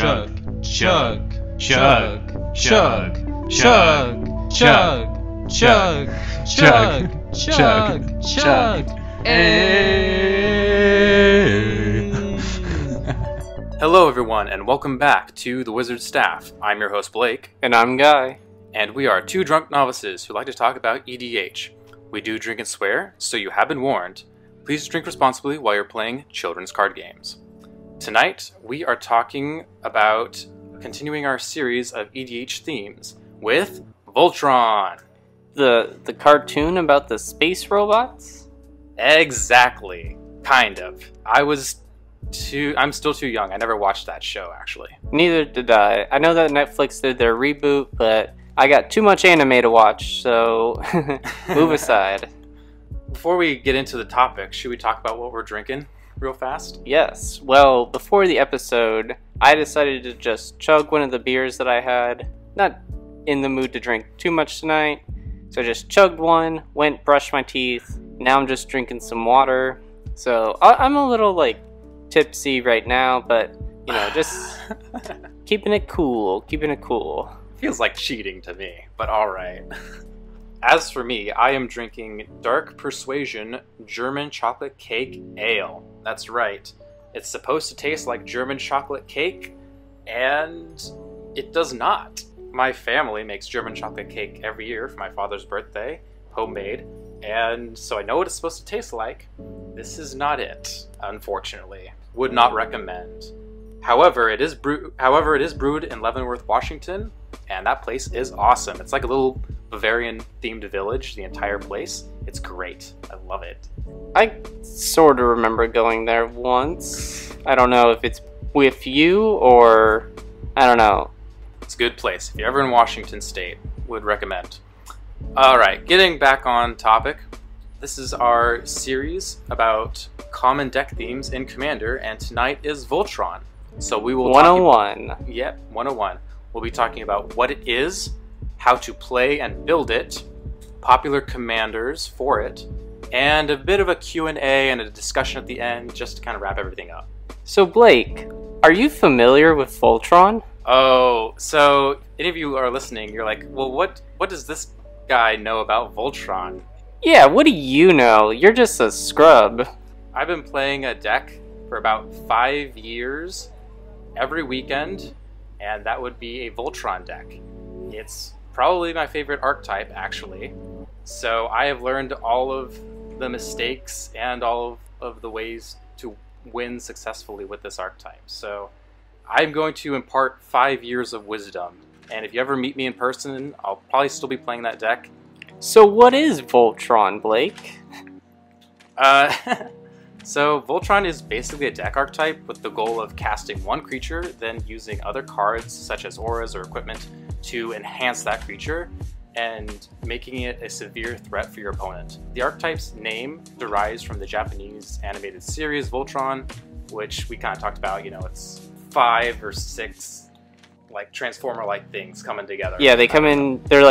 chug, chug, chug, chug, chug, chug, chug, chug, chug, chug, Hello everyone, and welcome back to The Wizard Staff. I'm your host Blake. And I'm Guy. And we are two drunk novices who like to talk about EDH. We do drink and swear, so you have been warned. Please drink responsibly while you're playing children's card games. Tonight, we are talking about continuing our series of EDH themes with Voltron. The cartoon about the space robots? Exactly. Kind of. I'm still too young. I never watched that show, actually. Neither did I. I know that Netflix did their reboot, but I got too much anime to watch, so move aside. Before we get into the topic, should we talk about what we're drinking real fast? Yes. Well, before the episode, I decided to just chug one of the beers that I had. Not in the mood to drink too much tonight, so I just chugged one, went, brushed my teeth. Now I'm just drinking some water. So I'm a little, tipsy right now, but, just keeping it cool. Feels like cheating to me, but alright. As for me, I am drinking Dark Persuasion German Chocolate Cake Ale. That's right. It's supposed to taste like German chocolate cake, and it does not. My family makes German chocolate cake every year for my father's birthday, homemade, and so I know what it's supposed to taste like. This is not it, unfortunately. Would not recommend. However, it is brewed in Leavenworth, Washington, and that place is awesome. It's like a little Bavarian-themed village, the entire place. It's great. I love it. I sort of remember going there once. I don't know if it's with you or... I don't know. It's a good place. If you're ever in Washington State, would recommend. Alright, getting back on topic. This is our series about common deck themes in Commander, and tonight is Voltron. So we will 101. Yep, 101. We'll be talking about what it is, how to play and build it, popular commanders for it, and a bit of a Q&A and a discussion at the end just to kind of wrap everything up. So Blake, are you familiar with Voltron? Oh, so any of you are listening, you're like, well, what does this guy know about Voltron? Yeah, what do you know? You're just a scrub. I've been playing a deck for about 5 years, every weekend, and that would be a Voltron deck. It's probably my favorite archetype, actually. So I have learned all of the mistakes and all of the ways to win successfully with this archetype. So I'm going to impart 5 years of wisdom. And if you ever meet me in person, I'll probably still be playing that deck. So what is Voltron, Blake? So Voltron is basically a deck archetype with the goal of casting one creature, then using other cards such as auras or equipment to enhance that creature and making it a severe threat for your opponent. The archetype's name derives from the Japanese animated series Voltron, which we kind of talked about. It's 5 or 6 Transformer-like things coming together. Yeah, they come in, they're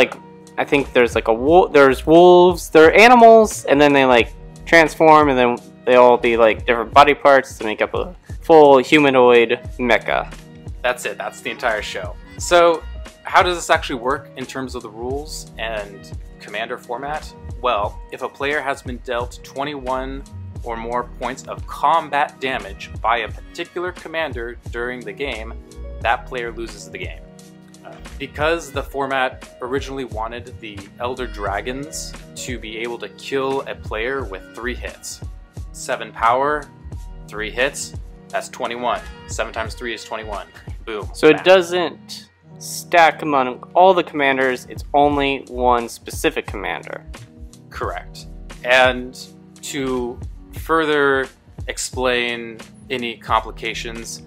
I think there's there's wolves, they're animals, and then they transform, and then they all be different body parts to make up a full humanoid mecha. That's it, that's the entire show. So, how does this actually work in terms of the rules and commander format? Well, if a player has been dealt 21 or more points of combat damage by a particular commander during the game, that player loses the game. Because the format originally wanted the Elder Dragons to be able to kill a player with 3 hits. 7 power, 3 hits, that's 21. 7 times 3 is 21. Boom. So it doesn't stack among all the commanders, it's only one specific commander. Correct. And to further explain any complications,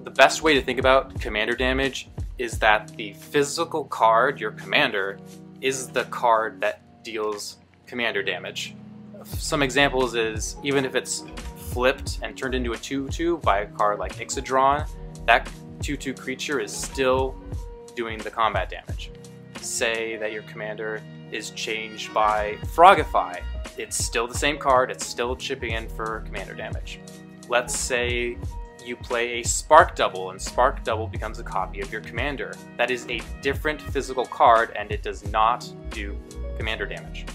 the best way to think about commander damage is that the physical card, your commander, is the card that deals commander damage. Some examples is, even if it's flipped and turned into a 2/2 by a card like Ixodron, that 2/2 creature is still doing the combat damage. Say that your commander is changed by Frogify. It's still the same card, it's still chipping in for commander damage. Let's say you play a Spark Double, and Spark Double becomes a copy of your commander. That is a different physical card, and it does not do commander damage.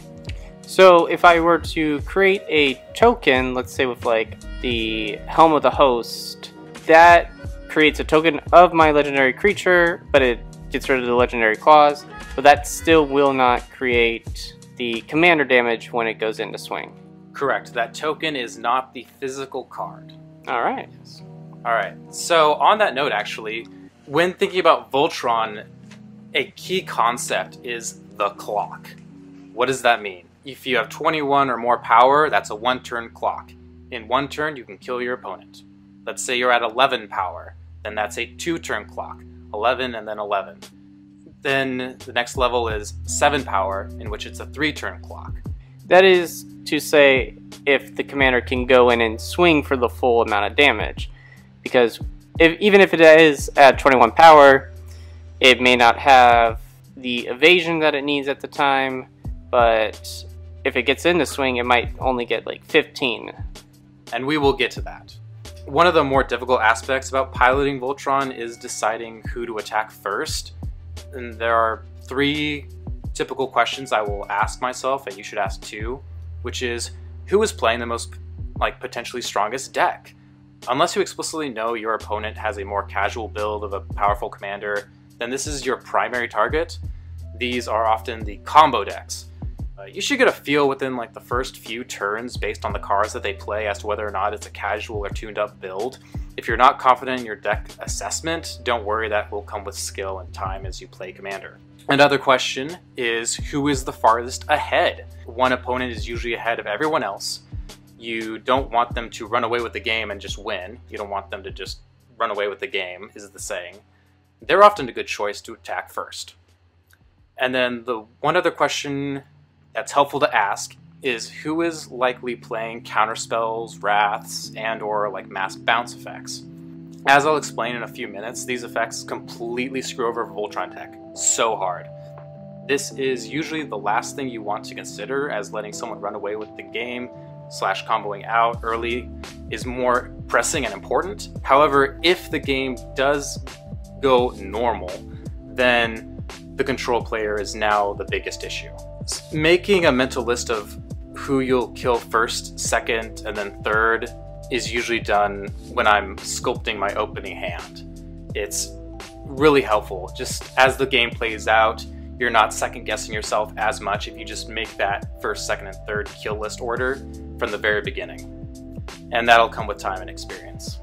So if I were to create a token, let's say with like the Helm of the Host, that creates a token of my legendary creature, but it gets rid of the legendary clause, but that still will not create the commander damage when it goes into swing. Correct. That token is not the physical card. Alright. Alright, so on that note actually, when thinking about Voltron, a key concept is the clock. What does that mean? If you have 21 or more power, that's a 1-turn clock. In 1 turn, you can kill your opponent. Let's say you're at 11 power, then that's a 2-turn clock. 11 and then 11. Then the next level is 7 power, in which it's a 3-turn clock. That is to say if the commander can go in and swing for the full amount of damage. Because even if it is at 21 power, it may not have the evasion that it needs at the time, but if it gets into swing, it might only get like 15. And we will get to that. One of the more difficult aspects about piloting Voltron is deciding who to attack first. And there are 3 typical questions I will ask myself, and you should ask too, which is, who is playing the most potentially strongest deck? Unless you explicitly know your opponent has a more casual build of a powerful commander, then this is your primary target. These are often the combo decks. You should get a feel within the first few turns based on the cards that they play as to whether or not it's a casual or tuned up build. If you're not confident in your deck assessment, don't worry, that will come with skill and time as you play commander. Another question is, who is the farthest ahead? One opponent is usually ahead of everyone else. You don't want them to run away with the game and just win. You don't want them to just run away with the game, is the saying. They're often a good choice to attack first. And then the one other question that's helpful to ask is, who is likely playing counterspells, wraths, and or mass bounce effects? As I'll explain in a few minutes, these effects completely screw over Voltron tech so hard. This is usually the last thing you want to consider, as letting someone run away with the game / comboing out early is more pressing and important. However, if the game does go normal, then the control player is now the biggest issue. Making a mental list of who you'll kill first, second, and then third is usually done when I'm sculpting my opening hand. It's really helpful. Just as the game plays out, you're not second guessing yourself as much if you just make that first, second, and third kill list order from the very beginning. And that'll come with time and experience.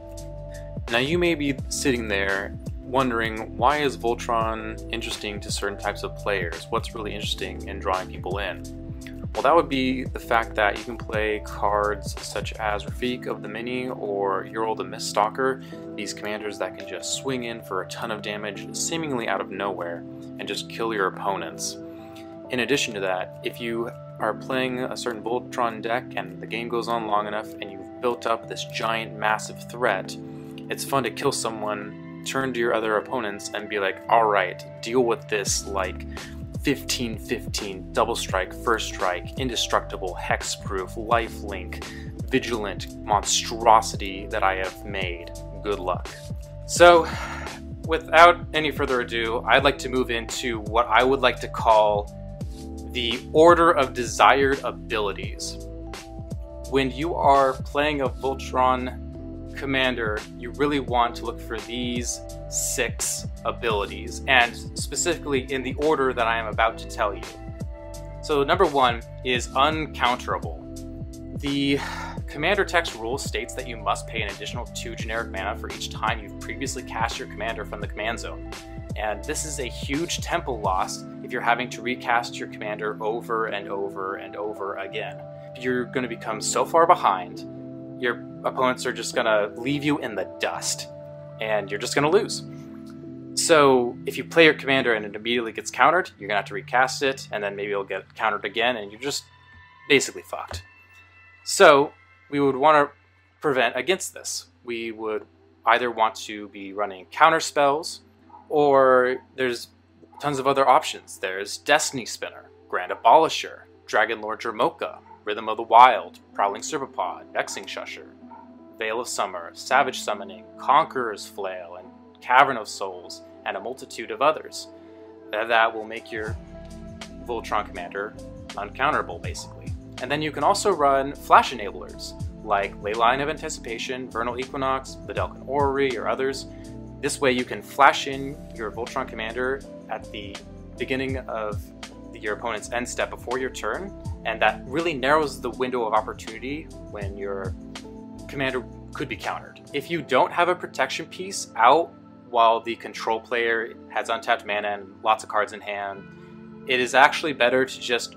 Now you may be sitting there wondering, why is Voltron interesting to certain types of players? What's really interesting in drawing people in? Well, that would be the fact that you can play cards such as Rafik of the Mini or Ural the Miststalker, these commanders that can just swing in for a ton of damage seemingly out of nowhere and just kill your opponents. In addition to that, if you are playing a certain Voltron deck and the game goes on long enough and you've built up this giant massive threat, it's fun to kill someone, turn to your other opponents and be like, alright, deal with this 15/15, double strike, first strike, indestructible, hexproof, lifelink, vigilant monstrosity that I have made. Good luck. So, without any further ado, I'd like to move into what I would like to call the order of desired abilities. When you are playing a Voltron commander, you really want to look for these 6 abilities, and specifically in the order that I am about to tell you. So number 1 is Uncounterable. The commander text rule states that you must pay an additional 2 generic mana for each time you've previously cast your commander from the command zone. And this is a huge tempo loss if you're having to recast your commander over and over and over again. You're going to become so far behind, your opponents are just going to leave you in the dust, and you're just going to lose. So if you play your commander and it immediately gets countered, you're going to have to recast it, and then maybe it'll get countered again, and you're just basically fucked. So we would want to prevent against this. We would either want to be running counter spells, or there's tons of other options. There's Destiny Spinner, Grand Abolisher, Dragon Lord Jermoka, Rhythm of the Wild, Prowling Serpapod, Vexing Shusher. Veil of Summer, Savage Summoning, Conqueror's Flail, and Cavern of Souls, and a multitude of others. That will make your Voltron commander uncounterable, basically. And then you can also run flash enablers, like Leyline of Anticipation, Vernal Equinox, Vidalcan Orrery, or others. This way you can flash in your Voltron commander at the beginning of your opponent's end step before your turn, and that really narrows the window of opportunity when your commander could be countered. If you don't have a protection piece out while the control player has untapped mana and lots of cards in hand, it is actually better to just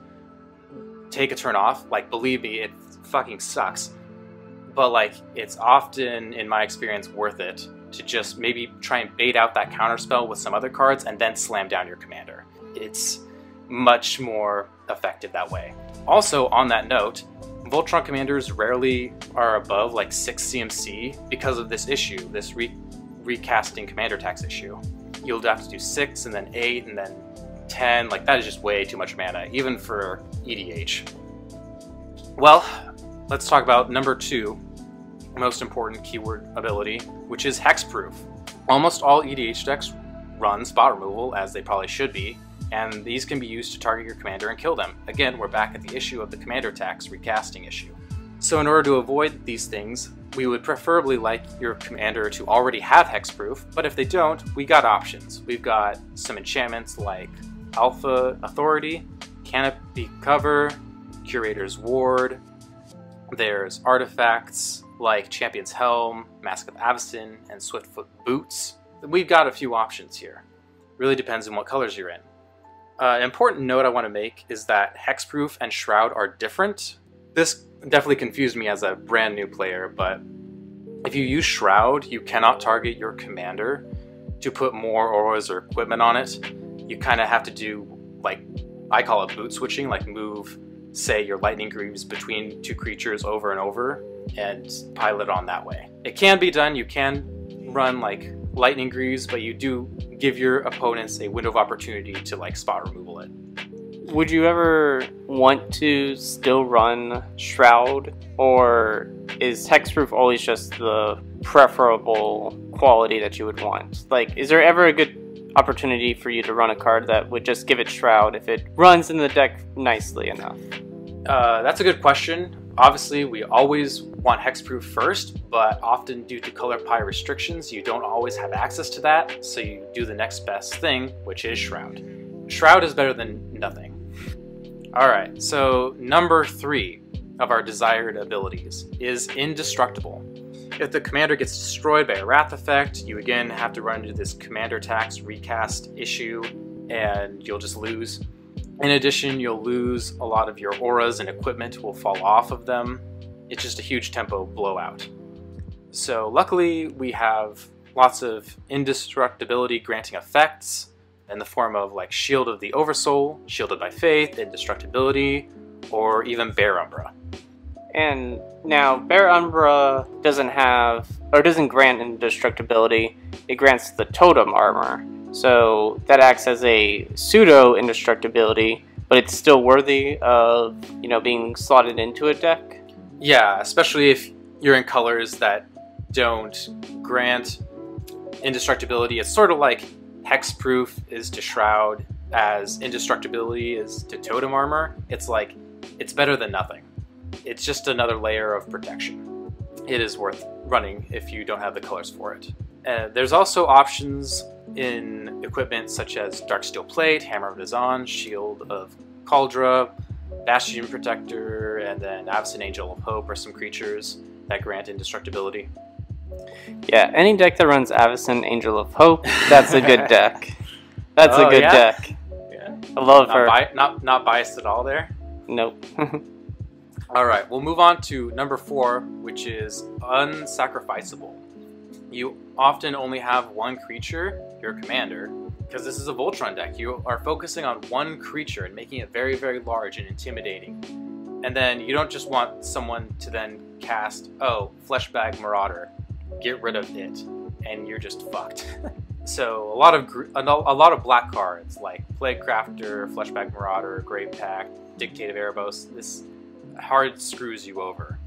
take a turn off. Like, believe me, it fucking sucks. But like, it's often, in my experience, worth it to just maybe try and bait out that counterspell with some other cards and then slam down your commander. It's much more effective that way. Also, on that note, Voltron commanders rarely are above like 6 CMC because of this issue, this recasting commander tax issue. You'll have to do 6 and then 8 and then 10. Like, that is just way too much mana, even for EDH. Well, let's talk about number 2 most important keyword ability, which is Hexproof. Almost all EDH decks run spot removal, as they probably should be, and these can be used to target your commander and kill them. Again, we're back at the issue of the commander tax recasting issue. So in order to avoid these things, we would preferably like your commander to already have Hexproof, but if they don't, we got options. We've got some enchantments like Alpha Authority, Canopy Cover, Curator's Ward. There's artifacts like Champion's Helm, Mask of Evasion, and Swiftfoot Boots. We've got a few options here. Really depends on what colors you're in. An important note I want to make is that Hexproof and Shroud are different. This definitely confused me as a brand new player, but if you use Shroud, you cannot target your commander to put more auras or equipment on it. You kind of have to do, like, I call it boot switching, like move, say, your Lightning Greaves between 2 creatures over and over and pilot on that way. It can be done. You can run like Lightning Greaves, but you do give your opponents a window of opportunity to like spot removal it. Would you ever want to still run Shroud, or is Hexproof always just the preferable quality that you would want? Like, is there ever a good opportunity for you to run a card that would just give it Shroud if it runs in the deck nicely enough? That's a good question. Obviously, we always want Hexproof first, but often due to color pie restrictions, you don't always have access to that, so you do the next best thing, which is Shroud. Shroud is better than nothing. Alright, so number 3 of our desired abilities is Indestructible. If the commander gets destroyed by a Wrath effect, you again have to run into this commander tax recast issue, and you'll just lose. In addition, you'll lose a lot of your auras and equipment will fall off of them. It's just a huge tempo blowout. So luckily, we have lots of indestructibility granting effects in the form of like Shield of the Oversoul, Shielded by Faith, Indestructibility, or even Bear Umbra. And now, Bear Umbra doesn't grant Indestructibility, it grants the Totem Armor. So that acts as a pseudo Indestructibility, but it's still worthy of, being slotted into a deck. Yeah, especially if you're in colors that don't grant Indestructibility. It's sort of like Hexproof is to Shroud as Indestructibility is to Totem Armor. It's like, it's better than nothing. It's just another layer of protection. It is worth running if you don't have the colors for it. There's also options in equipment such as Darksteel Plate, Hammer of Dazan, Shield of Kaldra, Bastion Protector, and then Avacyn Angel of Hope are some creatures that grant Indestructibility. Yeah, any deck that runs Avacyn Angel of Hope, that's a good deck. That's a good deck. Yeah. I love her. Not biased at all there? Nope. Alright, we'll move on to number 4, which is Unsacrificeable. You often only have one creature, your commander, because this is a Voltron deck. You are focusing on one creature and making it very, very large and intimidating. And then you don't just want someone to then cast, Fleshbag Marauder, get rid of it, and you're just fucked. So a lot of black cards like Plague Crafter, Fleshbag Marauder, Grave Pact, Dictate of Erebos, this hard screws you over.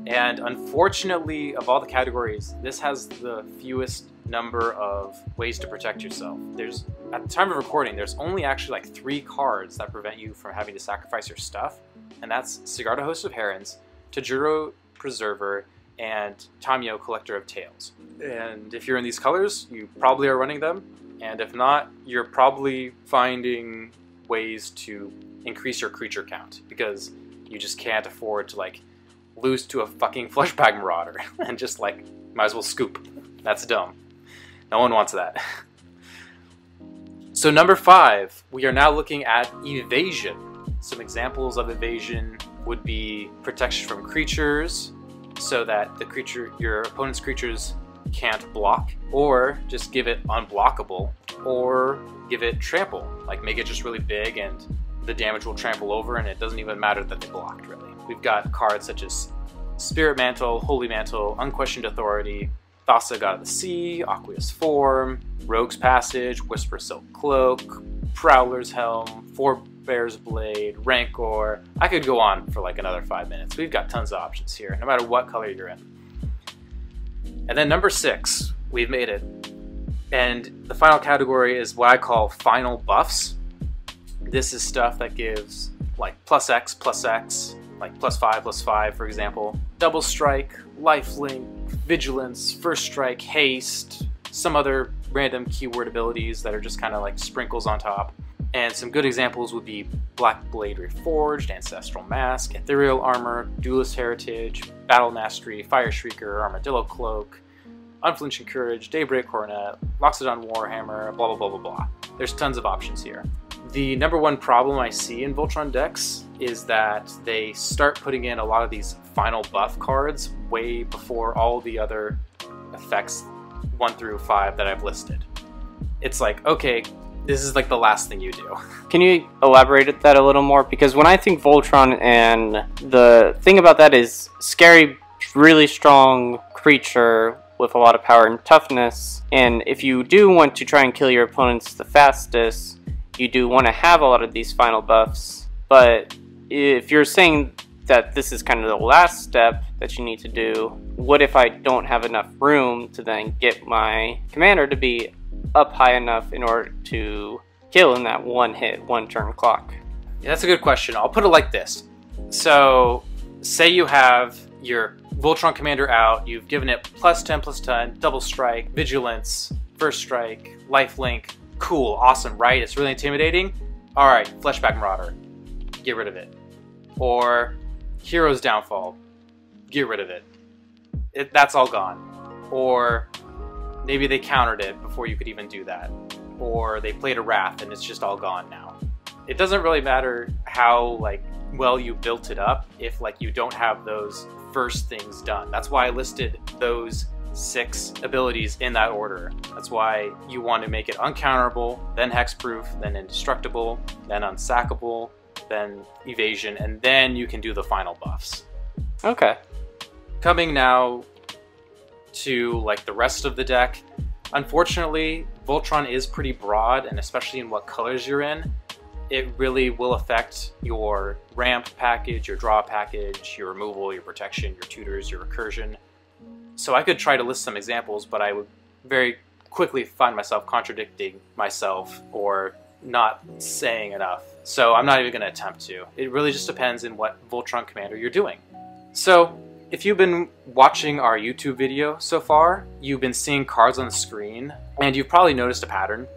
And unfortunately, of all the categories, this has the fewest number of ways to protect yourself. There's, at the time of recording, there's only actually like 3 cards that prevent you from having to sacrifice your stuff, and that's Sigarda, Host of Herons, Tajuro, Preserver, and Tamio, Collector of Tales. And if you're in these colors, you probably are running them, and if not, you're probably finding ways to increase your creature count, because you just can't afford to like lose to a fucking Fleshbag Marauder and just like might as well scoop. That's dumb. No one wants that. So number 5, we are now looking at Evasion. Some examples of Evasion would be protection from creatures, so that the creature, your opponent's creatures, can't block, or just give it unblockable, or give it trample, like make it just really big and the damage will trample over and it doesn't even matter that they blocked, really. We've got cards such as Spirit Mantle, Holy Mantle, Unquestioned Authority, Thassa, God of the Sea, Aqueous Form, Rogue's Passage, Whisper Silk Cloak, Prowler's Helm, Forebear's Blade, Rancor. I could go on for like another 5 minutes. We've got tons of options here, no matter what color you're in. And then number 6, we've made it. And the final category is what I call final buffs. This is stuff that gives like +X, like +5, for example. Double Strike, Lifelink, Vigilance, First Strike, Haste, some other random keyword abilities that are just kind of like sprinkles on top. And some good examples would be Black Blade Reforged, Ancestral Mask, Ethereal Armor, Duelist Heritage, Battle Mastery, Fire Shrieker, Armadillo Cloak, Unflinching Courage, Daybreak Coronet, Loxodon Warhammer, blah blah blah blah blah. There's tons of options here. The number one problem I see in Voltron decks is that they start putting in a lot of these final buff cards way before all the other effects 1 through 5 that I've listed. It's like, okay, this is like the last thing you do. Can you elaborate at that a little more? Because when I think Voltron, and the thing about that is scary, really strong creature with a lot of power and toughness, and if you do want to try and kill your opponents the fastest, you do want to have a lot of these final buffs. But if you're saying that this is kind of the last step that you need to do, what if I don't have enough room to then get my commander to be up high enough in order to kill in that one hit, 1 turn clock? Yeah, that's a good question. I'll put it like this. So, say you have your Voltron commander out, you've given it +10/+10, Double Strike, Vigilance, First Strike, Lifelink. Cool, awesome, right? It's really intimidating. Alright, Fleshbag Marauder. Get rid of it. Or Hero's Downfall. Get rid of it. That's all gone. Or maybe they countered it before you could even do that. Or they played a Wrath and it's just all gone now. It doesn't really matter how like well you built it up if like you don't have those first things done. That's why I listed those 6 abilities in that order. That's why you want to make it Uncounterable, then Hexproof, then Indestructible, then Unsackable, then Evasion, and then you can do the final buffs. Okay. Coming now to like the rest of the deck, unfortunately Voltron is pretty broad, and especially in what colors you're in, it really will affect your ramp package, your draw package, your removal, your protection, your tutors, your recursion. So I could try to list some examples, but I would very quickly find myself contradicting myself or not saying enough. So I'm not even going to attempt to. It really just depends on what Voltron commander you're doing. So if you've been watching our YouTube video so far, you've been seeing cards on the screen, and you've probably noticed a pattern.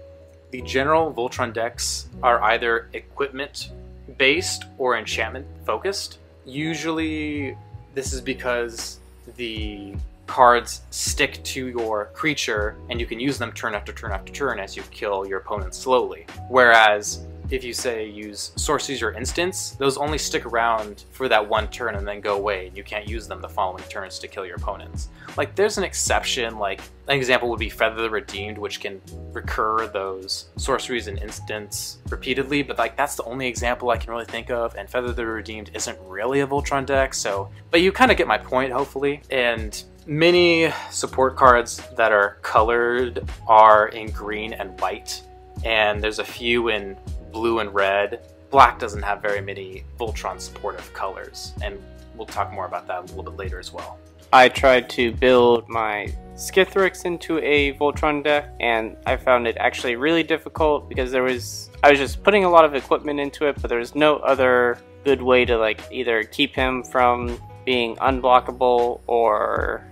The general Voltron decks are either equipment based or enchantment focused. Usually this is because the cards stick to your creature and you can use them turn after turn after turn as you kill your opponent slowly. Whereas if you say use sorceries or instants, those only stick around for that 1 turn and then go away, and you can't use them the following turns to kill your opponents. Like there's an exception, like an example would be Feather the Redeemed, which can recur those sorceries and instants repeatedly, but like that's the only example I can really think of, and Feather the Redeemed isn't really a Voltron deck, so, but you kind of get my point hopefully. And many support cards that are colored are in green and white, and there's a few in blue and red. Black doesn't have very many Voltron supportive colors, and we'll talk more about that a little bit later as well. I tried to build my Skithrix into a Voltron deck, and I found it actually really difficult because I was just putting a lot of equipment into it, but there was no other good way to like either keep him from being unblockable or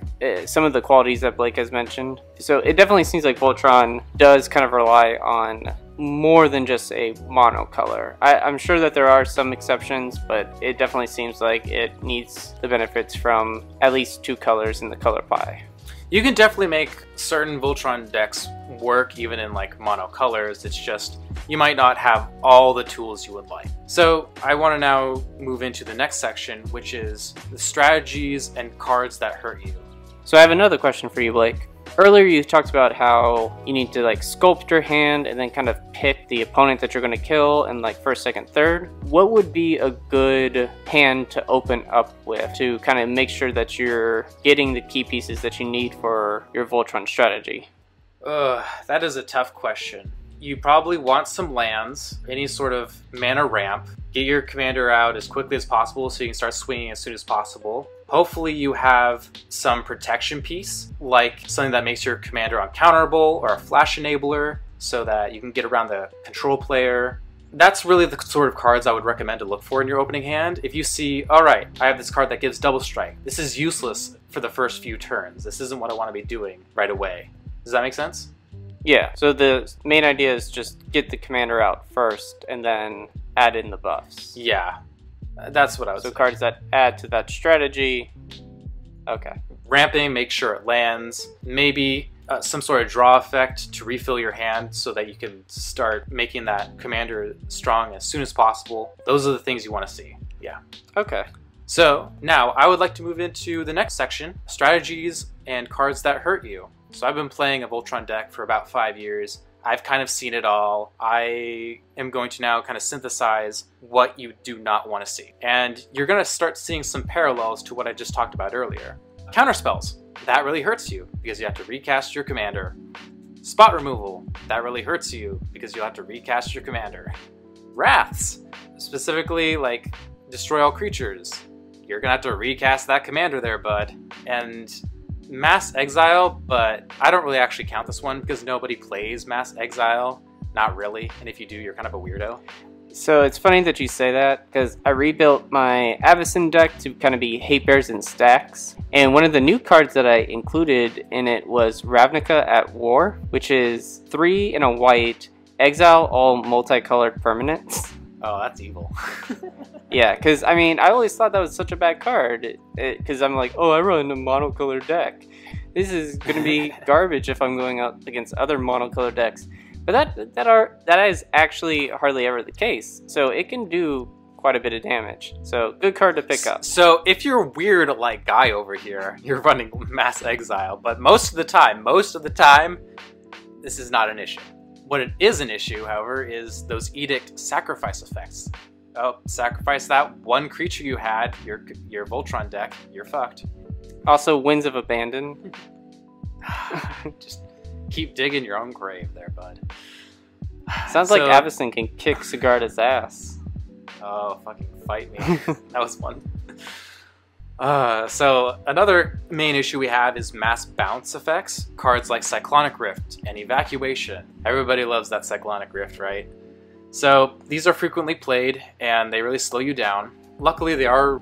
some of the qualities that Blake has mentioned. So it definitely seems like Voltron does kind of rely on more than just a monocolor. I'm sure that there are some exceptions, but it definitely seems like it needs the benefits from at least 2 colors in the color pie. You can definitely make certain Voltron decks work even in like monocolors. It's just you might not have all the tools you would like. So I want to now move into the next section, which is the strategies and cards that hurt you. So I have another question for you, Blake. Earlier you talked about how you need to like sculpt your hand and then kind of pick the opponent that you're going to kill in like first, second, third. What would be a good hand to open up with to kind of make sure that you're getting the key pieces that you need for your Voltron strategy? That is a tough question. You probably want some lands, any sort of mana ramp. Get your commander out as quickly as possible so you can start swinging as soon as possible. Hopefully you have some protection piece, like something that makes your commander uncounterable or a flash enabler so that you can get around the control player. That's really the sort of cards I would recommend to look for in your opening hand. If you see, all right, I have this card that gives double strike. This is useless for the first few turns. This isn't what I want to be doing right away. Does that make sense? Yeah, so the main idea is just get the commander out first and then add in the buffs. Yeah, that's what I was saying. So cards that add to that strategy. Okay. Ramping, make sure it lands. Maybe some sort of draw effect to refill your hand so that you can start making that commander strong as soon as possible. Those are the things you want to see. Yeah. Okay. So now I would like to move into the next section, strategies and cards that hurt you. So I've been playing a Voltron deck for about 5 years. I've kind of seen it all. I am going to now kind of synthesize what you do not want to see. And you're going to start seeing some parallels to what I just talked about earlier. Counterspells. That really hurts you because you have to recast your commander. Spot removal. That really hurts you because you'll have to recast your commander. Wraths. Specifically, like, destroy all creatures. You're going to have to recast that commander there, bud. And Mass Exile, but I don't really actually count this one because nobody plays Mass Exile. Not really, and if you do, you're kind of a weirdo. So it's funny that you say that because I rebuilt my Evasion deck to kind of be hate bears and stacks, and one of the new cards that I included in it was Ravnica at War, which is 3 and a white, exile all multicolored permanents. Oh, that's evil. Yeah, because, I mean, I always thought that was such a bad card, because I'm like, oh, I run a monocolored deck. This is going to be garbage if I'm going up against other monocolored decks. But that is actually hardly ever the case, so it can do quite a bit of damage. So, good card to pick up. So, if you're weird like Guy over here, you're running Mass Exile, but most of the time, this is not an issue. What it is an issue, however, is those Edict sacrifice effects. Oh, sacrifice that one creature you had, your Voltron deck, you're fucked. Also, Winds of Abandon. Just keep digging your own grave there, bud. Sounds like Evasion can kick Sigarda's ass. Oh, fucking fight me. That was fun. So another main issue we have is mass bounce effects. Cards like Cyclonic Rift and Evacuation. Everybody loves that Cyclonic Rift, right? So these are frequently played and they really slow you down. Luckily they are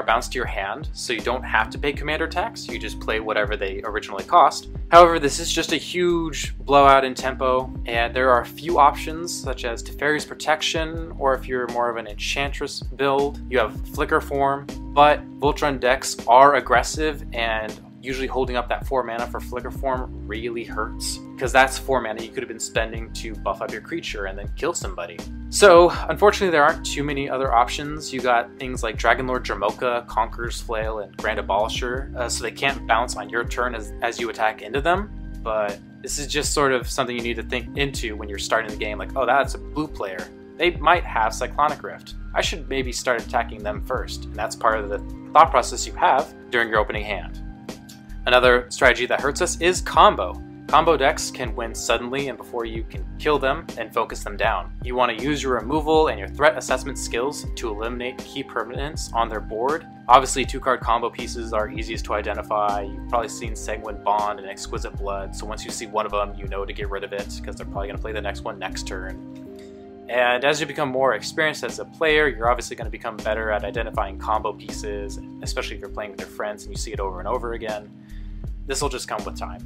bounced to your hand, so you don't have to pay commander tax. You just play whatever they originally cost. However, this is just a huge blowout in tempo, and there are a few options such as Teferi's Protection, or if you're more of an Enchantress build, you have Flicker Form. But Voltron decks are aggressive, and usually holding up that 4 mana for Flicker Form really hurts, because that's 4 mana you could have been spending to buff up your creature and then kill somebody. So, unfortunately, there aren't too many other options. You got things like Dragonlord Jamoka, Conqueror's Flail, and Grand Abolisher, so they can't bounce on your turn as you attack into them. But this is just sort of something you need to think into when you're starting the game, like, oh, that's a blue player. They might have Cyclonic Rift. I should maybe start attacking them first, and that's part of the thought process you have during your opening hand. Another strategy that hurts us is combo. Combo decks can win suddenly and before you can kill them and focus them down. You want to use your removal and your threat assessment skills to eliminate key permanents on their board Obviously, 2-card combo pieces are easiest to identify. You've probably seen Sanguine Bond and Exquisite Blood, so once you see one of them, you know to get rid of it, because they're probably going to play the next one next turn. And as you become more experienced as a player, you're obviously going to become better at identifying combo pieces, especially if you're playing with your friends and you see it over and over again. This will just come with time.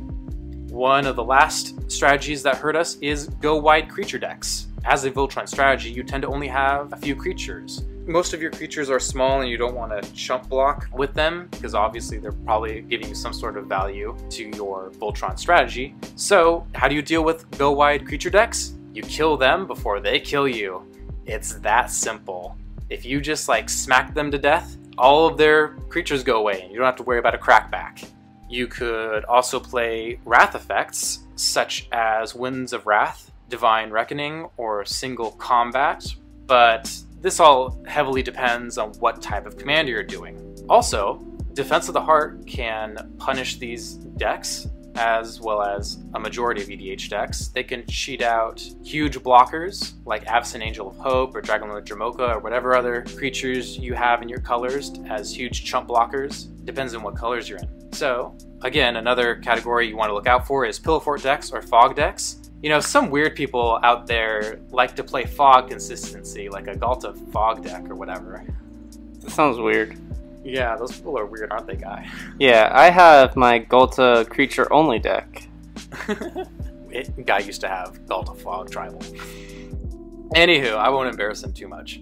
One of the last strategies that hurt us is go wide creature decks. As a Voltron strategy, you tend to only have a few creatures. Most of your creatures are small and you don't want to chump block with them, because obviously they're probably giving you some sort of value to your Voltron strategy. So how do you deal with go wide creature decks? You kill them before they kill you. It's that simple. If you just like smack them to death, all of their creatures go away and you don't have to worry about a crackback. You could also play wrath effects such as Winds of Wrath, Divine Reckoning, or Single Combat, but this all heavily depends on what type of commander you're doing. Also, Defense of the Heart can punish these decks, as well as a majority of EDH decks. They can cheat out huge blockers like Avacyn Angel of Hope or Dragonlord Jamoka or whatever other creatures you have in your colors as huge chump blockers. Depends on what colors you're in. So, again, another category you want to look out for is Pillow Fort decks or Fog decks. You know, some weird people out there like to play Fog consistency, like a Galta Fog deck or whatever. That sounds weird. Yeah, those people are weird, aren't they, Guy? Yeah, I have my Galta creature only deck. Guy used to have Galta Fog Tribal. Anywho, I won't embarrass him too much.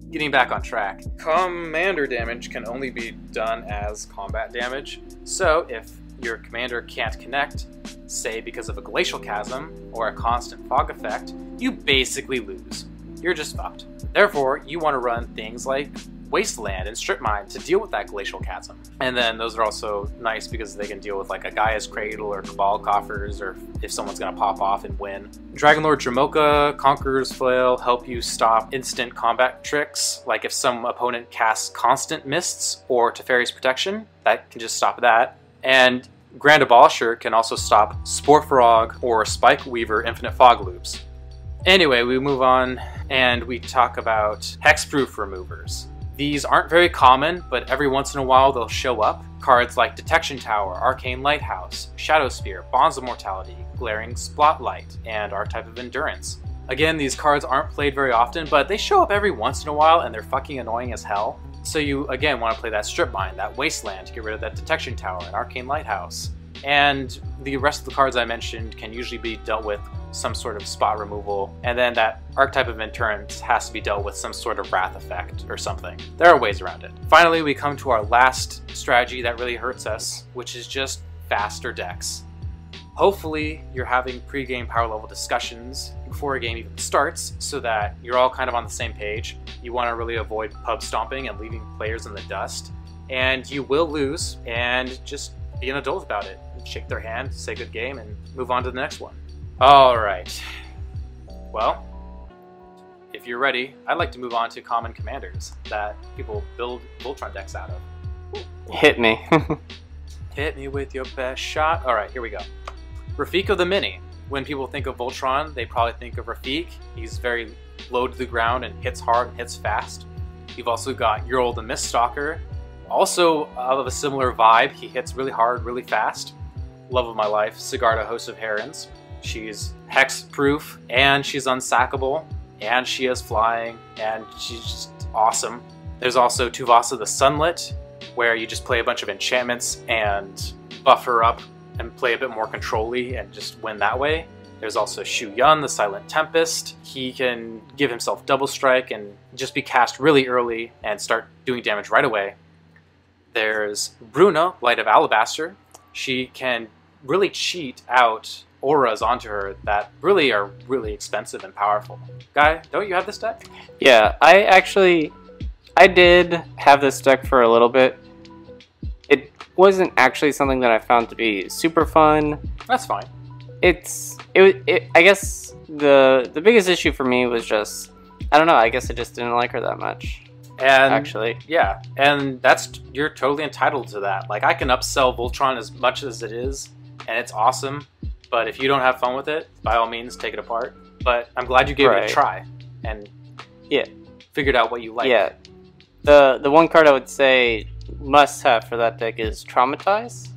Getting back on track, commander damage can only be done as combat damage. So if your commander can't connect, say because of a Glacial Chasm or a constant fog effect, you basically lose. You're just fucked. Therefore, you want to run things like Wasteland and Strip Mine to deal with that Glacial Chasm. And then those are also nice because they can deal with like a Gaia's Cradle or Cabal Coffers, or if someone's going to pop off and win. Dragonlord Jamoka, Conqueror's Flail help you stop instant combat tricks, like if some opponent casts Constant Mists or Teferi's Protection, that can just stop that. And Grand Abolisher can also stop Spore Frog or Spike Weaver Infinite Fog Loops. Anyway, we move on and we talk about hexproof removers. These aren't very common, but every once in a while they'll show up. Cards like Detection Tower, Arcane Lighthouse, Shadow Sphere, Bonds of Mortality, Glaring Spotlight, and Archetype of Endurance. Again, these cards aren't played very often, but they show up every once in a while and they're fucking annoying as hell. So you, again, want to play that Strip Mine, that Wasteland to get rid of that Detection Tower and Arcane Lighthouse. And the rest of the cards I mentioned can usually be dealt with some sort of spot removal, and then that Archetype of Endurance has to be dealt with some sort of Wrath effect or something. There are ways around it. Finally, we come to our last strategy that really hurts us, which is just faster decks. Hopefully, you're having pre-game power level discussions before a game even starts so that you're all kind of on the same page. You want to really avoid pub stomping and leaving players in the dust, and you will lose, and just be an adult about it. Shake their hand, say good game, and move on to the next one. Alright, well, if you're ready, I'd like to move on to common commanders that people build Voltron decks out of. Hit me. Hit me with your best shot. Alright, here we go. Rafik of the Mini. When people think of Voltron, they probably think of Rafik. He's very low to the ground and hits hard and hits fast. You've also got Ural the Miststalker. Also of a similar vibe, he hits really hard, really fast. Love of my life, Sigarda, Host of Herons. She's hex-proof, and she's unsackable, and she is flying, and she's just awesome. There's also Tuvasa the Sunlit, where you just play a bunch of enchantments and buff her up and play a bit more control-y and just win that way. There's also Shu Yun, the Silent Tempest. He can give himself double strike and just be cast really early and start doing damage right away. There's Bruna, Light of Alabaster. She can really cheat out auras onto her that really are really expensive and powerful. Guy, don't you have this deck? Yeah, I did have this deck for a little bit. It wasn't actually something that I found to be super fun. That's fine. I guess the biggest issue for me was just, I don't know, I guess I just didn't like her that much. And actually, yeah, and you're totally entitled to that. Like, I can upsell Voltron as much as it is, and it's awesome. But if you don't have fun with it, by all means, take it apart. But I'm glad you gave it a try and yeah, figured out what you like. Yeah, the one card I would say must-have for that deck is Traumatize.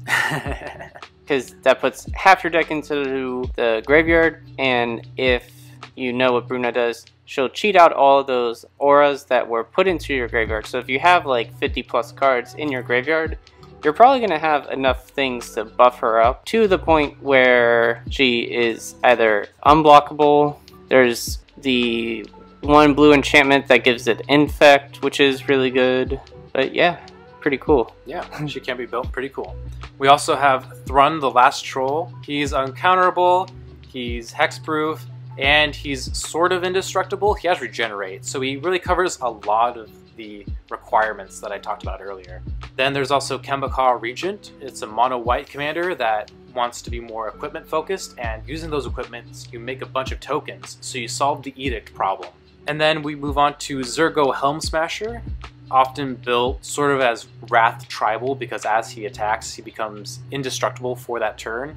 Because that puts half your deck into the graveyard, and if you know what Bruna does, she'll cheat out all of those auras that were put into your graveyard. So if you have like 50 plus cards in your graveyard, you're probably going to have enough things to buff her up to the point where she is either unblockable. There's the one blue enchantment that gives it Infect, which is really good. But yeah, pretty cool. Yeah, she can be built pretty cool. We also have Thrun, the Last Troll. He's uncounterable, he's hexproof, and he's sort of indestructible. He has Regenerate, so he really covers a lot of the requirements that I talked about earlier. Then there's also Kembaka Regent. It's a mono-white commander that wants to be more equipment focused, and using those equipments, you make a bunch of tokens, so you solve the Edict problem. And then we move on to Zergo Helm Smasher, often built sort of as Wrath Tribal, because as he attacks, he becomes indestructible for that turn,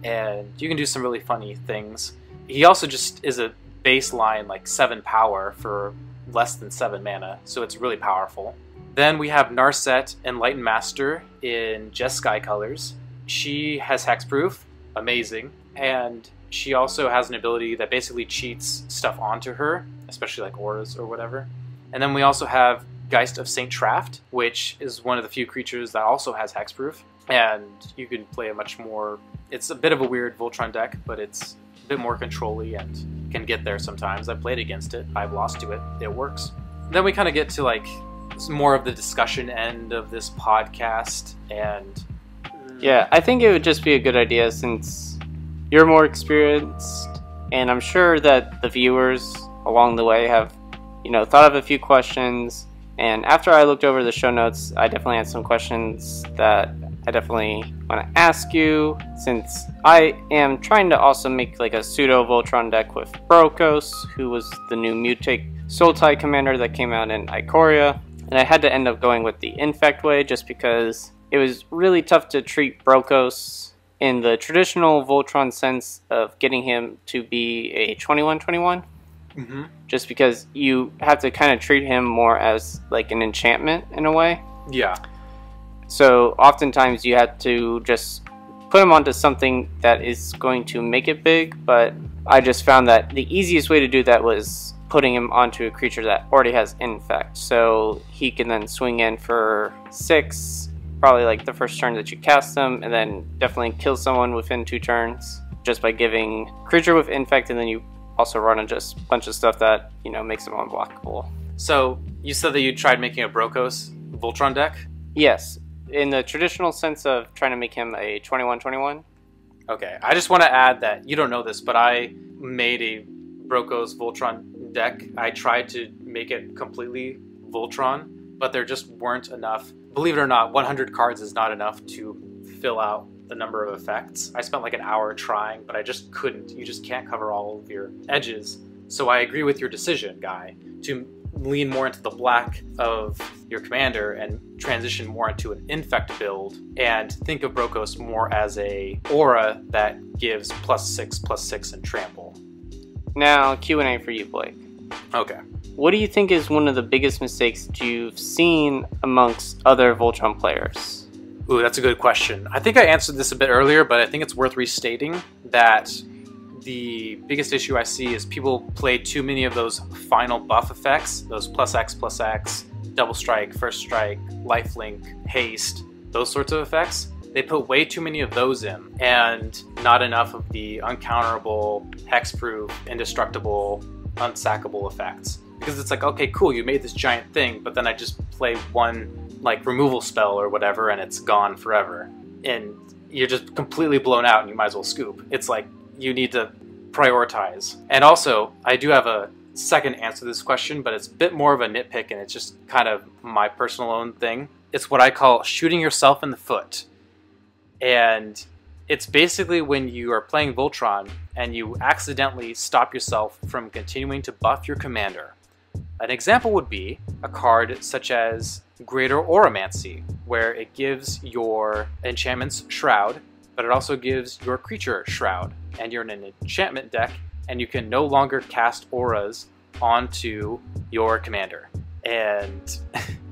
and you can do some really funny things. He also just is a baseline like 7 power for less than 7 mana, so it's really powerful. Then we have Narset, Enlightened Master in Jeskai colors. She has hexproof, amazing, and she also has an ability that basically cheats stuff onto her, especially like auras or whatever. And then we also have Geist of Saint Traft, which is one of the few creatures that also has hexproof, and you can play a much more... It's a bit of a weird Voltron deck, but it's a bit more control-y and can get there sometimes. I've played against it, I've lost to it, it works. Then we kind of get to like some more of the discussion end of this podcast, and yeah, I think it would just be a good idea since you're more experienced, and I'm sure that the viewers along the way have, you know, thought of a few questions. And after I looked over the show notes, I definitely had some questions that I definitely want to ask you, since I am trying to also make like a pseudo Voltron deck with Brokos, who was the new Mutate Sultai commander that came out in Ikoria. And I had to end up going with the Infect way just because it was really tough to treat Brokos in the traditional Voltron sense of getting him to be a 21/21. mm-hmm. Just because you have to kind of treat him more as like an enchantment in a way. Yeah. So oftentimes you have to just put him onto something that is going to make it big, but I just found that the easiest way to do that was putting him onto a creature that already has Infect. So he can then swing in for 6, probably like the first turn that you cast him, and then definitely kill someone within 2 turns just by giving creature with Infect, and then you also run a just bunch of stuff that, you know, makes them unblockable. So you said that you tried making a Brokos Voltron deck? Yes, in the traditional sense of trying to make him a 21/21. Okay, I just want to add that you don't know this, but I made a Brokos Voltron deck. I tried to make it completely Voltron, but there just weren't enough. Believe it or not, 100 cards is not enough to fill out the number of effects. I spent like an hour trying, but I just couldn't. You just can't cover all of your edges. So I agree with your decision, Guy, to lean more into the black of your commander and transition more into an Infect build, and think of Brokos more as a aura that gives +6/+6 and trample. Now, Q&A for you, Blake. Okay. What do you think is one of the biggest mistakes you've seen amongst other Voltron players? Ooh, that's a good question. I think I answered this a bit earlier, but I think it's worth restating that the biggest issue I see is people play too many of those final buff effects, those +X/+X, double strike, first strike, lifelink, haste, those sorts of effects. They put way too many of those in, and not enough of the uncounterable, hexproof, indestructible, unsackable effects. Because it's like, okay, cool, you made this giant thing, but then I just play one like removal spell or whatever and it's gone forever. And you're just completely blown out and you might as well scoop. It's like, you need to prioritize. And also, I do have a second answer to this question, but it's a bit more of a nitpick and it's just kind of my personal own thing. It's what I call shooting yourself in the foot. And it's basically when you are playing Voltron and you accidentally stop yourself from continuing to buff your commander. An example would be a card such as Greater Auramancy, where it gives your enchantments Shroud, but it also gives your creature Shroud, and you're in an enchantment deck, and you can no longer cast auras onto your commander. And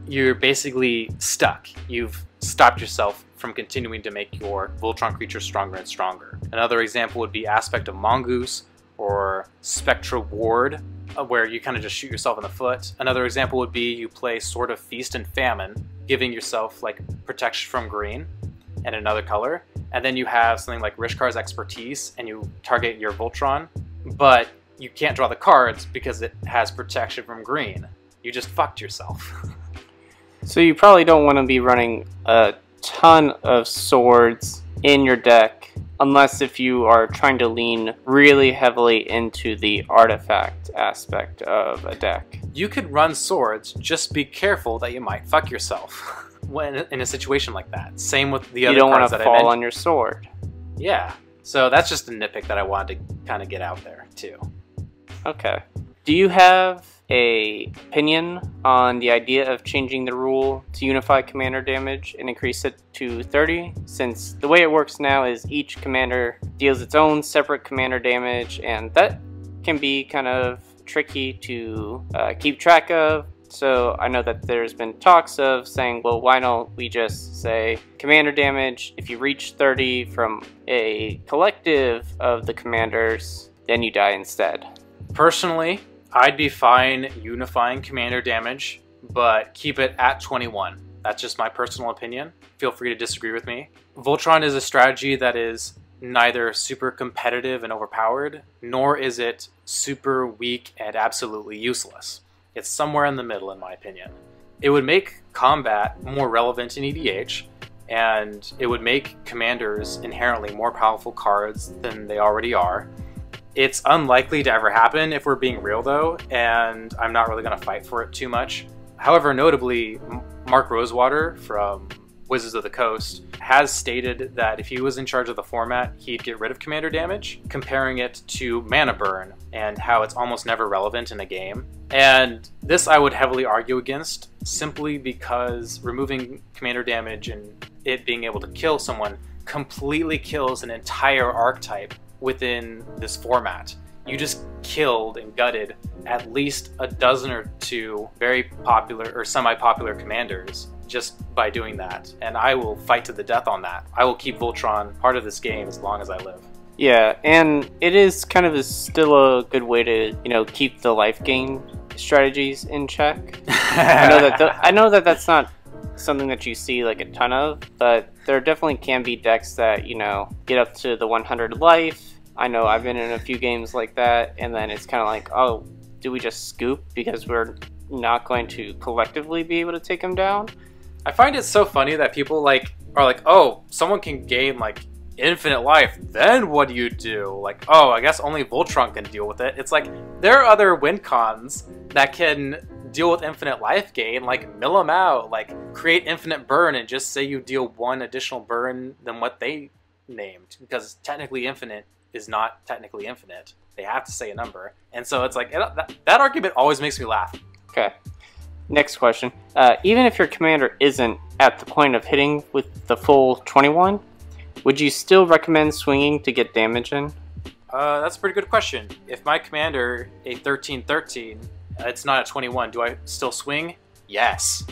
you're basically stuck. You've stopped yourself from continuing to make your Voltron creature stronger and stronger. Another example would be Aspect of Mongoose or Spectra Ward, where you kind of just shoot yourself in the foot. Another example would be you play Sword of Feast and Famine, giving yourself like protection from green and another color. And then you have something like Rishkar's Expertise, and you target your Voltron, but you can't draw the cards because it has protection from green. You just fucked yourself. So you probably don't want to be running a ton of swords in your deck, unless if you are trying to lean really heavily into the artifact aspect of a deck. You could run swords, just be careful that you might fuck yourself when in a situation like that. Same with the other cards that I mentioned. You don't want to fall on your sword. Yeah. So that's just a nitpick that I wanted to kind of get out there, too. Okay. Do you have a opinion on the idea of changing the rule to unify commander damage and increase it to 30? Since the way it works now is each commander deals its own separate commander damage, and that can be kind of tricky to keep track of. So I know that there's been talks of saying, well, why don't we just say commander damage, if you reach 30 from a collective of the commanders, then you die instead. Personally, I'd be fine unifying commander damage, but keep it at 21. That's just my personal opinion. Feel free to disagree with me. Voltron is a strategy that is neither super competitive and overpowered, nor is it super weak and absolutely useless. It's somewhere in the middle, in my opinion. It would make combat more relevant in EDH, and it would make commanders inherently more powerful cards than they already are. It's unlikely to ever happen if we're being real though, and I'm not really going to fight for it too much. However, notably, Mark Rosewater from Wizards of the Coast has stated that if he was in charge of the format, he'd get rid of commander damage, comparing it to mana burn and how it's almost never relevant in a game. And this I would heavily argue against, simply because removing commander damage and it being able to kill someone completely kills an entire archetype within this format. You just killed and gutted at least a dozen or two very popular or semi-popular commanders just by doing that, and I will fight to the death on that. I will keep Voltron part of this game as long as I live. Yeah, and it is kind of still a good way to, keep the life gain strategies in check. I know that that's not something that you see like a ton of, but there definitely can be decks that, get up to the 100 life. I know I've been in a few games like that, and then it's kind of like, oh, do we just scoop because we're not going to collectively be able to take them down? I find it so funny that people are like, oh, someone can gain infinite life, then what do you do? Like, oh, I guess only Voltron can deal with it. It's like, there are other win cons that can deal with infinite life gain, mill them out, create infinite burn and just say you deal one additional burn than what they named, because technically infinite is not technically infinite. They have to say a number. And so it's like, that argument always makes me laugh. Okay. Next question. Even if your commander isn't at the point of hitting with the full 21, would you still recommend swinging to get damage in? That's a pretty good question. If my commander, a 13-13, it's not a 21, do I still swing? Yes.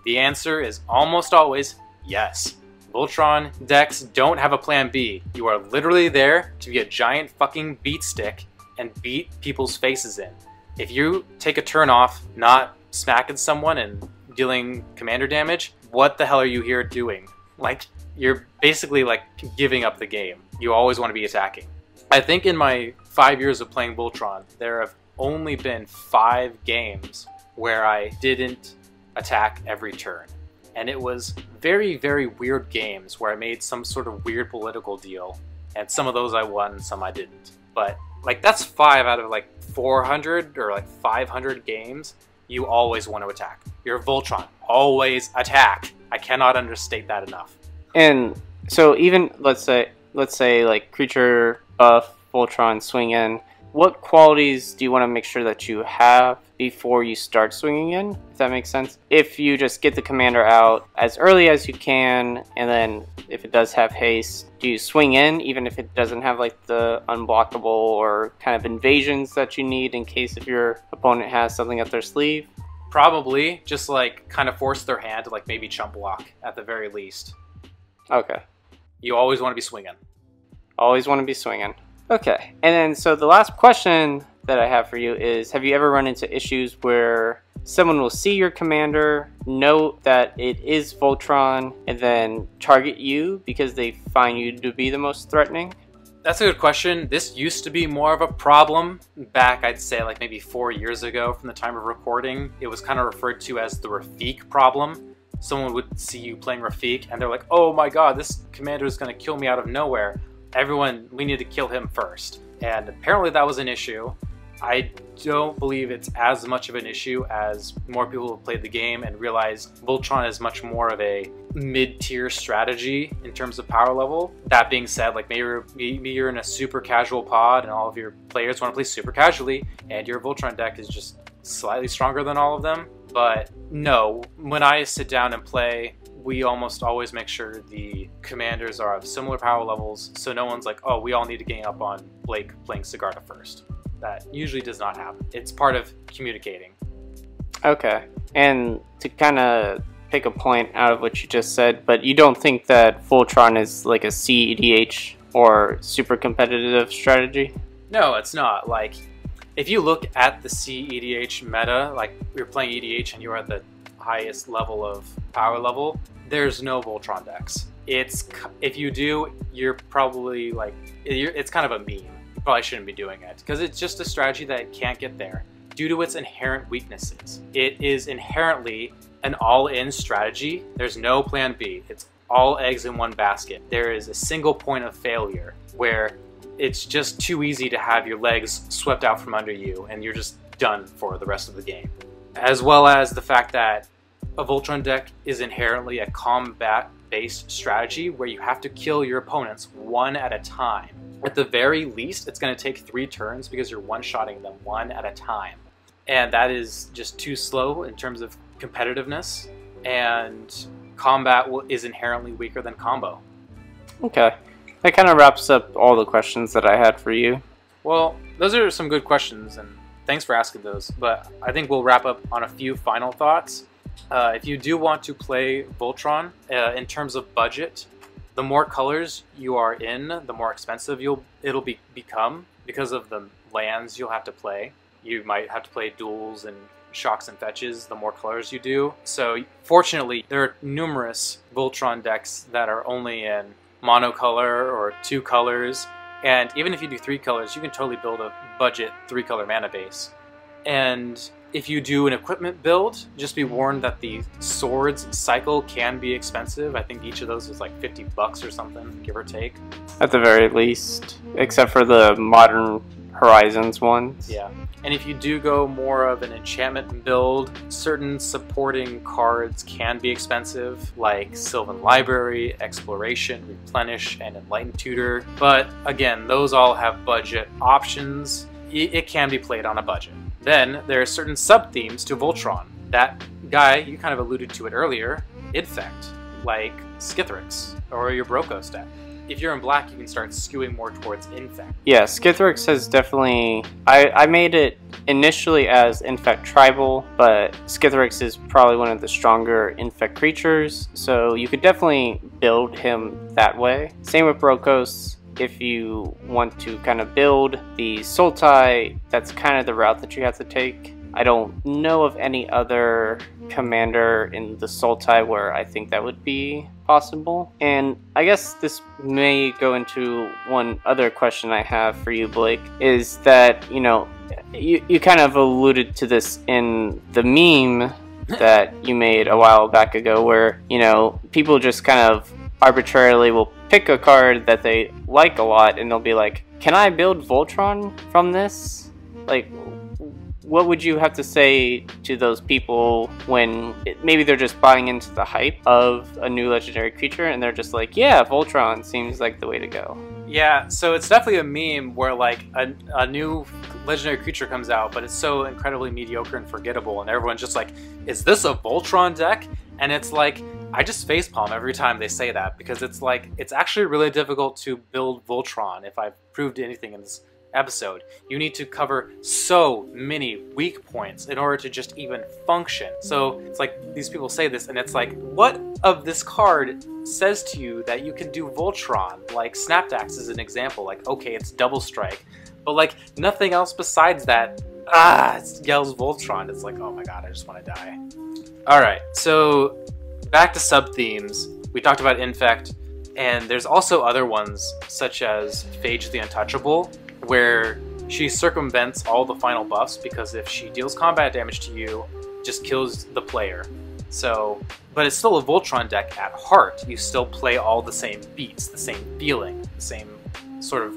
The answer is almost always yes. Voltron decks don't have a plan B. You are literally there to be a giant fucking beat stick and beat people's faces in. If you take a turn off not smacking someone and dealing commander damage, what the hell are you here doing? You're basically giving up the game. You always want to be attacking. I think in my 5 years of playing Voltron, there have only been 5 games where I didn't attack every turn. And it was very, very weird games where I made some sort of weird political deal. And some of those I won, some I didn't. But, that's 5 out of, 400 or, 500 games. You always want to attack. You're Voltron. Always attack. I cannot understate that enough. And so even, let's say creature buff, Voltron, swing in. What qualities do you want to make sure that you have before you start swinging in, if that makes sense? If you just get the commander out as early as you can, and then if it does have haste, do you swing in even if it doesn't have the unblockable or kind of invasions that you need in case if your opponent has something up their sleeve? Probably just like kind of force their hand to like maybe chump block at the very least. Okay. You always want to be swinging. Always want to be swinging. Okay. And then, so the last question that I have for you is, have you ever run into issues where someone will see your commander, know that it is Voltron, and then target you because they find you to be the most threatening? That's a good question. This used to be more of a problem back, I'd say, like maybe 4 years ago from the time of recording. It was kind of referred to as the Rafik problem. Someone would see you playing Rafik, and they're like, oh my god, this commander is going to kill me out of nowhere. Everyone, we need to kill him first. And apparently that was an issue. I don't believe it's as much of an issue as more people have played the game and realized Voltron is much more of a mid-tier strategy in terms of power level. That being said, like maybe you're in a super casual pod and all of your players want to play super casually and your Voltron deck is just slightly stronger than all of them. But no, when I sit down and play, we almost always make sure the commanders are of similar power levels, so no one's like, oh, we all need to gang up on Blake playing Sigarda first. That usually does not happen. It's part of communicating. Okay. And to kind of pick a point out of what you just said, but you don't think that Voltron is like a CEDH or super competitive strategy? No, it's not. Like, if you look at the CEDH meta, like you're playing EDH and you're at the highest level of power level, there's no Voltron decks. If you do, you're probably like, it's kind of a meme. Probably shouldn't be doing it because it's just a strategy that can't get there due to its inherent weaknesses. It is inherently an all-in strategy. There's no plan B. It's all eggs in one basket. There is a single point of failure where it's just too easy to have your legs swept out from under you and you're just done for the rest of the game. As well as the fact that a Voltron deck is inherently a combat-based strategy where you have to kill your opponents one at a time. At the very least, it's going to take 3 turns because you're one-shotting them one at a time. And that is just too slow in terms of competitiveness, and combat is inherently weaker than combo. Okay. That kind of wraps up all the questions that I had for you. Well, those are some good questions, and thanks for asking those. But I think we'll wrap up on a few final thoughts. If you do want to play Voltron, in terms of budget, the more colors you are in, the more expensive it'll become because of the lands you'll have to play. You might have to play duels and shocks and fetches the more colors you do. So fortunately, there are numerous Voltron decks that are only in monocolor or 2 colors. And even if you do 3 colors, you can totally build a budget 3-color mana base. And if you do an equipment build, just be warned that the swords cycle can be expensive. I think each of those is like $50 or something, give or take. At the very least, except for the Modern Horizons ones. Yeah. And if you do go more of an enchantment build, certain supporting cards can be expensive, like Sylvan Library, Exploration, Replenish, and Enlightened Tutor. But again, those all have budget options. It can be played on a budget. Then there are certain sub-themes to Voltron. That guy, you kind of alluded to it earlier, Infect, like Skithrix, or your Brokos deck. If you're in black, you can start skewing more towards Infect. Yeah, Skithrix has definitely... I made it initially as Infect Tribal, but Skithrix is probably one of the stronger Infect creatures, so you could definitely build him that way. Same with Brokos. If you want to kind of build the Sultai, that's kind of the route that you have to take. I don't know of any other commander in the Sultai where I think that would be possible. And I guess this may go into one other question I have for you, Blake, is that, you know, you kind of alluded to this in the meme that you made a while back ago where, you know, people just kind of arbitrarily will pick a card that they like a lot and they'll be like, can I build Voltron from this? Like, what would you have to say to those people when maybe they're just buying into the hype of a new legendary creature and they're just like, yeah, Voltron seems like the way to go? Yeah, so it's definitely a meme where like a new legendary creature comes out, but it's so incredibly mediocre and forgettable, and everyone's just like, is this a Voltron deck? And it's like, I just facepalm every time they say that, because it's like, it's actually really difficult to build Voltron, if I've proved anything in this episode. You need to cover so many weak points in order to just even function. So it's like these people say this and it's like, what of this card says to you that you can do Voltron? Like Snapdax is an example, like okay, it's double strike, but like nothing else besides that. It yells Voltron. It's like, oh my god, I just want to die. Alright, so back to sub-themes. We talked about Infect, and there's also other ones, such as Phage the Untouchable, where she circumvents all the final buffs, because if she deals combat damage to you, it just kills the player. So, but it's still a Voltron deck at heart. You still play all the same beats, the same feeling, the same sort of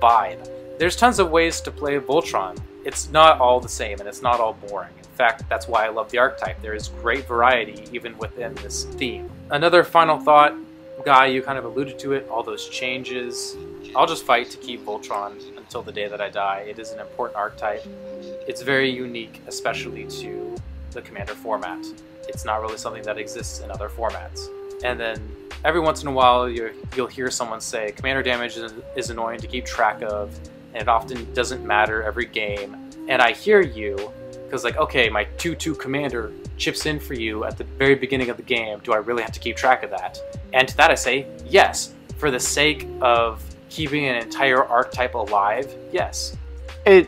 vibe. There's tons of ways to play Voltron. It's not all the same, and it's not all boring. In fact, that's why I love the archetype. There is great variety even within this theme. Another final thought, Guy, you kind of alluded to it, all those changes. I'll just fight to keep Voltron until the day that I die. It is an important archetype. It's very unique, especially to the Commander format. It's not really something that exists in other formats. And then every once in a while, you'll hear someone say, Commander damage is annoying to keep track of, and it often doesn't matter every game. And I hear you, because like, okay, my 2/2 Commander chips in for you at the very beginning of the game. Do I really have to keep track of that? And to that I say, yes. For the sake of keeping an entire archetype alive, yes. I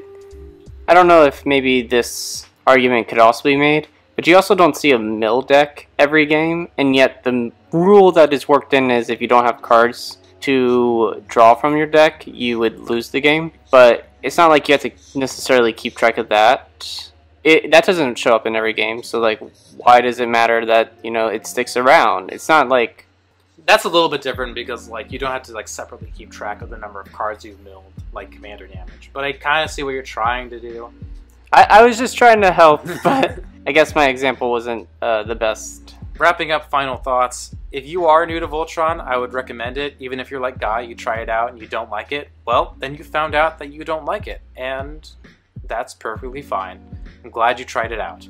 don't know if maybe this argument could also be made, but you also don't see a mill deck every game, and yet the rule that is worked in is if you don't have cards to draw from your deck, you would lose the game. But it's not like you have to necessarily keep track of that. That doesn't show up in every game, so like, why does it matter that, you know, it sticks around? It's not like... That's a little bit different because like you don't have to like separately keep track of the number of cards you've milled, like Commander damage. But I kind of see what you're trying to do. I was just trying to help, but I guess my example wasn't the best. Wrapping up final thoughts, if you are new to Voltron, I would recommend it. Even if you're like Guy, you try it out and you don't like it, well, then you found out that you don't like it, and that's perfectly fine. I'm glad you tried it out.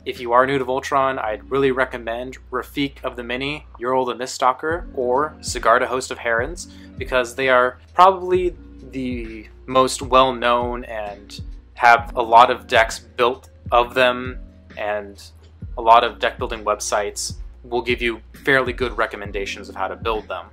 If you are new to Voltron, I'd really recommend Rafik of the Mini, Ural the Miststalker, or Sigarda Host of Herons, because they are probably the most well-known and have a lot of decks built of them, and a lot of deck building websites will give you fairly good recommendations of how to build them.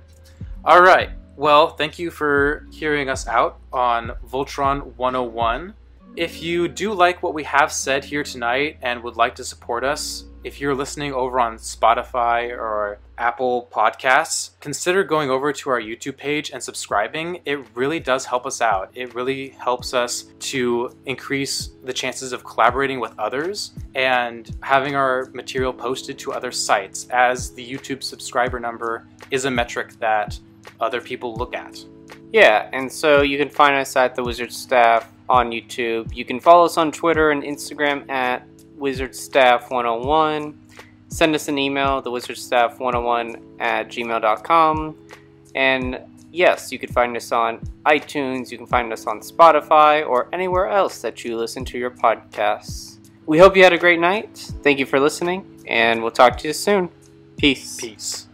Alright, well, thank you for hearing us out on Voltron 101. If you do like what we have said here tonight and would like to support us, if you're listening over on Spotify or Apple Podcasts, consider going over to our YouTube page and subscribing. It really does help us out. It really helps us to increase the chances of collaborating with others and having our material posted to other sites, as the YouTube subscriber number is a metric that other people look at. Yeah, and so you can find us at the Wizard Staff on YouTube. You can follow us on Twitter and Instagram at WizardStaff101. Send us an email, thewizardstaff101@gmail.com. And yes, you can find us on iTunes, you can find us on Spotify, or anywhere else that you listen to your podcasts. We hope you had a great night. Thank you for listening, and we'll talk to you soon. Peace. Peace.